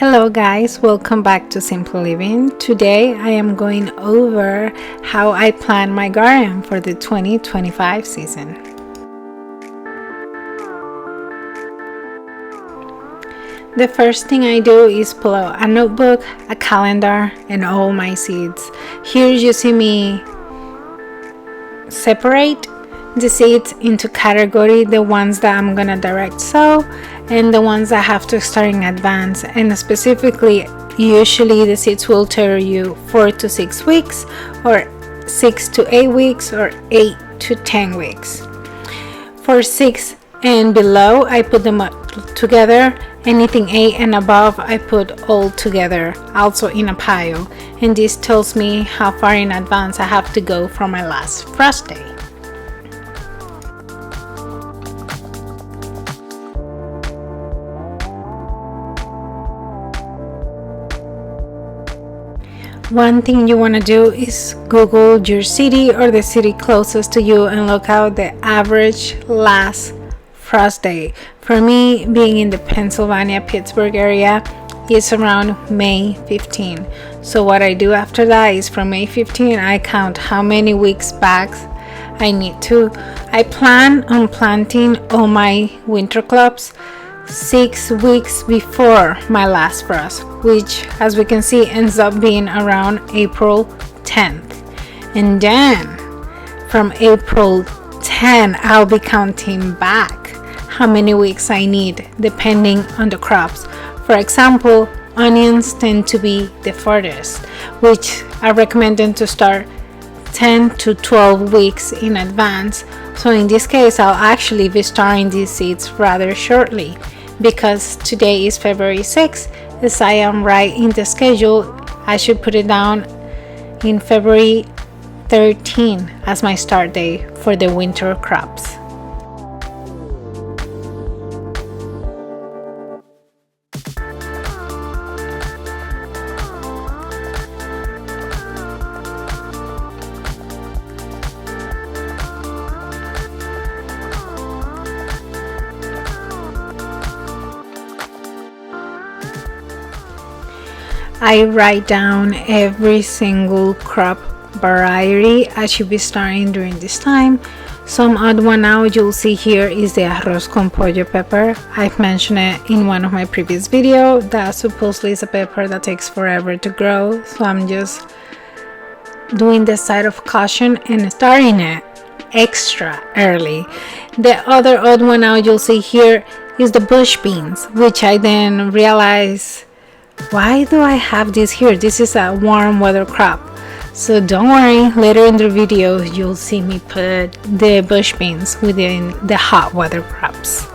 Hello guys, welcome back to Simple Living. Today I am going over how I plan my garden for the 2025 season. The first thing I do is pull out a notebook, a calendar, and all my seeds. Here you see me separate the seeds into category, the ones that I'm gonna direct sow and the ones that have to start in advance. And specifically, usually the seeds will tell you 4 to 6 weeks, or 6 to 8 weeks, or 8 to 10 weeks. For 6 and below, I put them together. Anything 8 and above, I put all together, also in a pile. And this tells me how far in advance I have to go for my last frost day. One thing you want to do is Google your city or the city closest to you and look out the average last frost day. For me, being in the Pennsylvania, Pittsburgh area, it's around May 15. So what I do after that is from May 15, I count how many weeks back I need to. I plan on planting all my winter crops 6 weeks before my last frost, which as we can see ends up being around April 10th. And then from April 10 I'll be counting back how many weeks I need depending on the crops. For example, onions tend to be the farthest, which I recommend them to start 10 to 12 weeks in advance. So in this case, I'll actually be starting these seeds rather shortly, because today is February 6th. As I am right in the schedule, I should put it down in February 13 as my start day for the winter crops. I write down every single crop variety I should be starting during this time. Some odd one now you'll see here is the arroz con pollo pepper. I've mentioned it in one of my previous videos. That supposedly is a pepper that takes forever to grow, so I'm just doing the side of caution and starting it extra early. The other odd one now you'll see here is the bush beans, which I then realize, why do I have this here? This is a warm weather crop. So don't worry, later in the video you'll see me put the bush beans within the hot weather crops.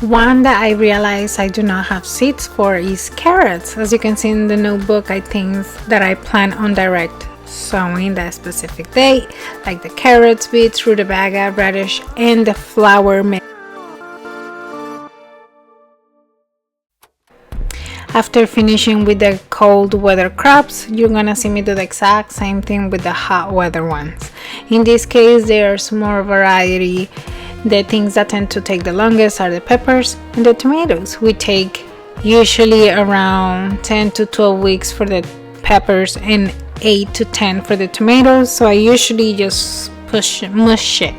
One that I realize I do not have seeds for is carrots. As you can see in the notebook, I think that I plan on direct sowing that specific day, like the carrots, beets, rutabaga, radish, and the flower mix. After finishing with the cold weather crops, you're gonna see me do the exact same thing with the hot weather ones. In this case, there's more variety. The things that tend to take the longest are the peppers and the tomatoes. We take usually around 10 to 12 weeks for the peppers and 8 to 10 for the tomatoes. So I usually just mush it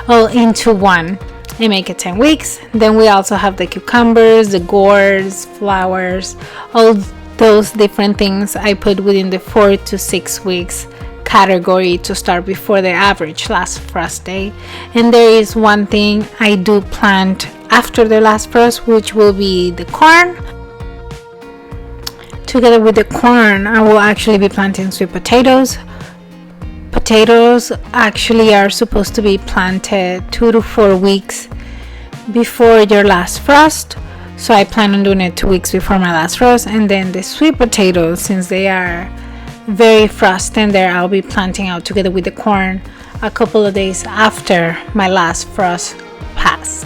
all into one and make it 10 weeks. Then we also have the cucumbers, the gourds, flowers, all those different things I put within the 4 to 6 weeks category to start before the average last frost day. And there is one thing I do plant after the last frost, which will be the corn. Together with the corn, I will actually be planting sweet potatoes. Potatoes actually are supposed to be planted 2 to 4 weeks before your last frost, so I plan on doing it 2 weeks before my last frost. And then the sweet potatoes, since they are very frost tender, I'll be planting out together with the corn a couple of days after my last frost passed.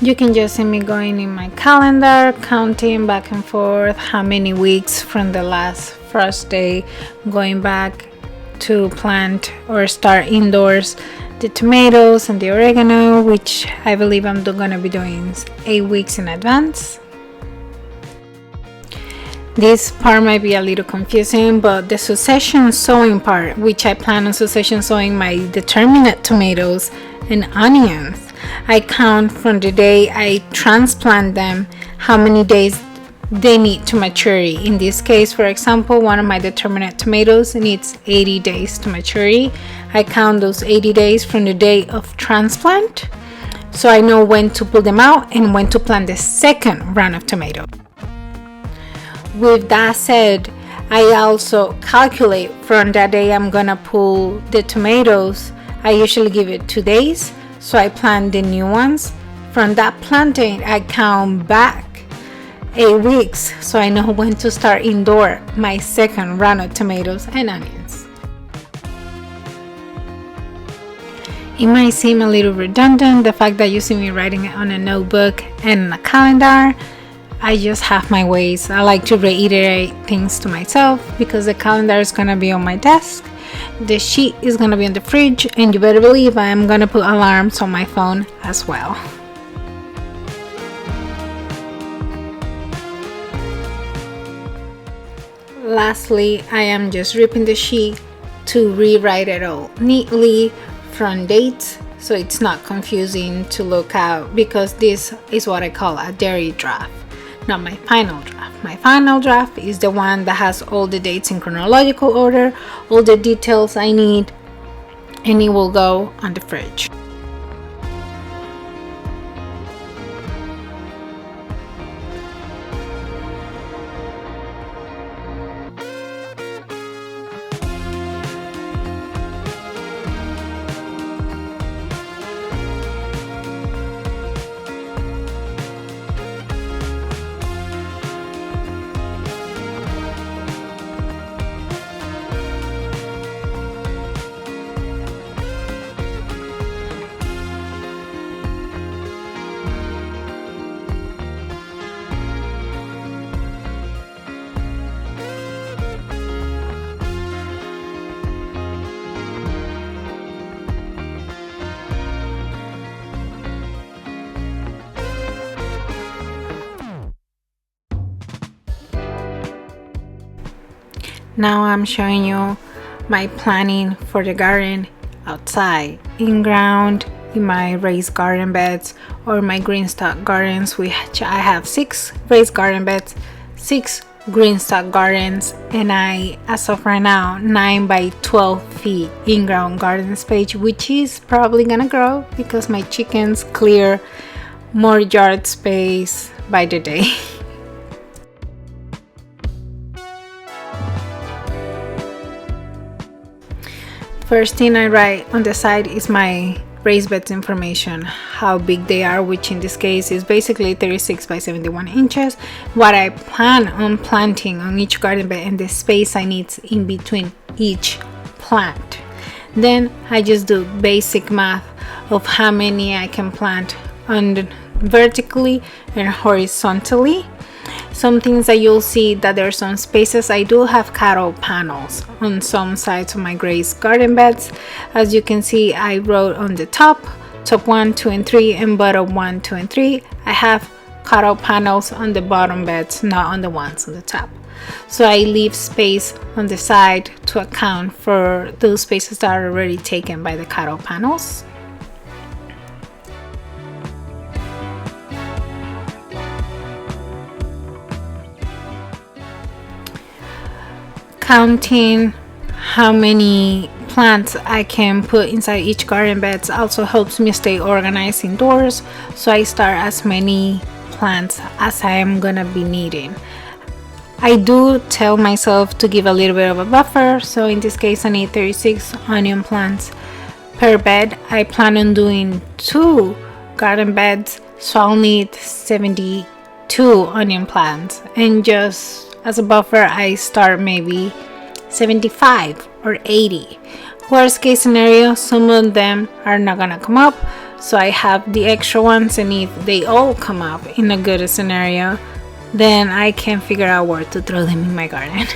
You can just see me going in my calendar, counting back and forth how many weeks from the last frost day, going back to plant or start indoors the tomatoes and the oregano, which I believe I'm gonna be doing 8 weeks in advance. This part might be a little confusing, but the succession sowing part, which I plan on succession sowing my determinate tomatoes and onions, I count from the day I transplant them how many days they need to maturity. In this case, for example, one of my determinate tomatoes needs 80 days to maturity. I count those 80 days from the day of transplant, so I know when to pull them out and when to plant the second round of tomatoes. With that said, I also calculate from that day I'm gonna pull the tomatoes. I usually give it 2 days, so I plant the new ones. From that planting, I count back 8 weeks, so I know when to start indoor my second round of tomatoes and onions. It might seem a little redundant, the fact that you see me writing it on a notebook and a calendar. I just have my ways. I like to reiterate things to myself because the calendar is gonna be on my desk, the sheet is gonna be in the fridge, and you better believe I am gonna put alarms on my phone as well. Lastly, I am just ripping the sheet to rewrite it all neatly from dates so it's not confusing to look out, because this is what I call a dairy draft, not my final draft. My final draft is the one that has all the dates in chronological order, all the details I need, and it will go on the fridge. Now I'm showing you my planning for the garden outside, in ground, in my raised garden beds or my green stock gardens, which I have 6 raised garden beds, 6 green stock gardens, and I, as of right now, 9 by 12 feet in ground garden space, which is probably gonna grow because my chickens clear more yard space by the day. First thing I write on the side is my raised beds information, how big they are, which in this case is basically 36 by 71 inches, what I plan on planting on each garden bed, and the space I need in between each plant. Then I just do basic math of how many I can plant vertically and horizontally. Some things that you'll see that there are some spaces. I do have cattle panels on some sides of my raised garden beds. As you can see, I wrote on the top 1, 2, and 3, and bottom 1, 2, and 3. I have cattle panels on the bottom beds, not on the ones on the top. So I leave space on the side to account for those spaces that are already taken by the cattle panels. Counting how many plants I can put inside each garden beds also helps me stay organized indoors, so I start as many plants as I am gonna be needing. I do tell myself to give a little bit of a buffer, so in this case I need 36 onion plants per bed. I plan on doing 2 garden beds, so I'll need 72 onion plants, and just as a buffer I start maybe 75 or 80. Worst case scenario, some of them are not gonna come up, so I have the extra ones, and if they all come up in a good scenario, then I can figure out where to throw them in my garden.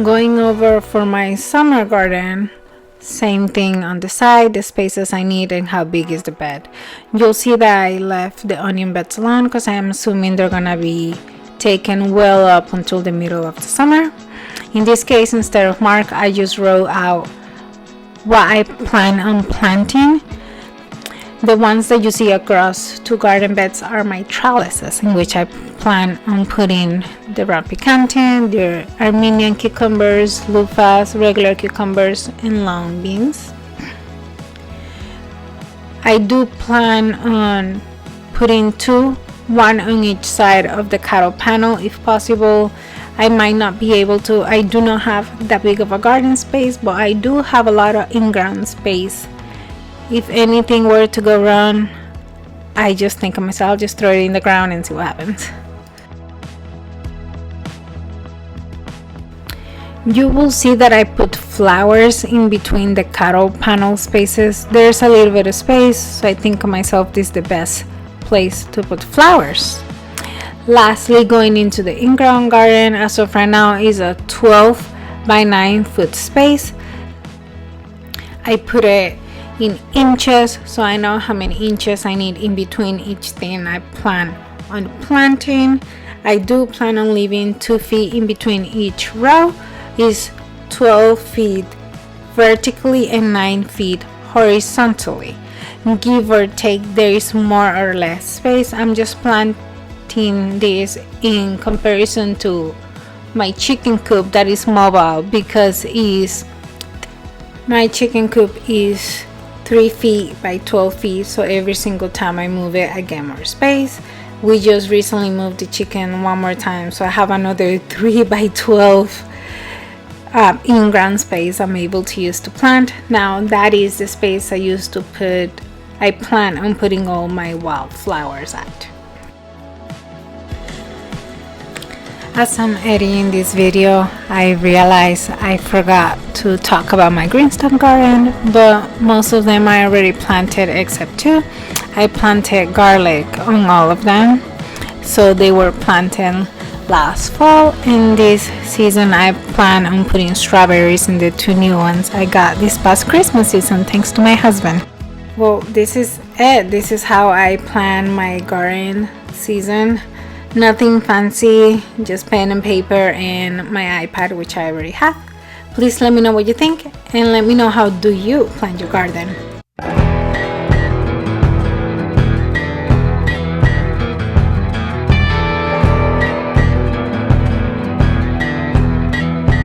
Going over for my summer garden, same thing on the side, the spaces I need and how big is the bed. You'll see that I left the onion beds alone because I am assuming they're gonna be taken well up until the middle of the summer. In this case, instead of mark, I just wrote out what I plan on planting. The ones that you see across two garden beds are my trellises, in which I plan on putting the round picante, the Armenian cucumbers, loofahs, regular cucumbers, and long beans. I do plan on putting two, one on each side of the cattle panel if possible. I might not be able to. I do not have that big of a garden space, but I do have a lot of in-ground space. If anything were to go wrong, I just think of myself, just throw it in the ground and see what happens. You will see that I put flowers in between the cattle panel spaces. There's a little bit of space, so I think of myself, this is the best place to put flowers. Lastly, going into the in-ground garden, as of right now, is a 12 by 9 foot space. I put it in inches, so I know how many inches I need in between each thing I plan on planting. I do plan on leaving 2 feet in between each row. Is 12 feet vertically and 9 feet horizontally. Give or take, there is more or less space. I'm just planting this in comparison to my chicken coop that is mobile, because my chicken coop is 3 feet by 12 feet, so every single time I move it I get more space. We just recently moved the chicken one more time, so I have another 3 by 12 in-ground space I'm able to use to plant. Now that is the space I plan on putting all my wildflowers at. As I'm editing this video, I realized I forgot to talk about my green stump garden, but most of them I already planted except two. I planted garlic on all of them, so they were planted last fall, and this season I plan on putting strawberries in the two new ones I got this past Christmas season thanks to my husband. Well, this is it. This is how I plan my garden season. Nothing fancy, just pen and paper and my iPad, which I already have. Please let me know what you think, and let me know how do you plant your garden.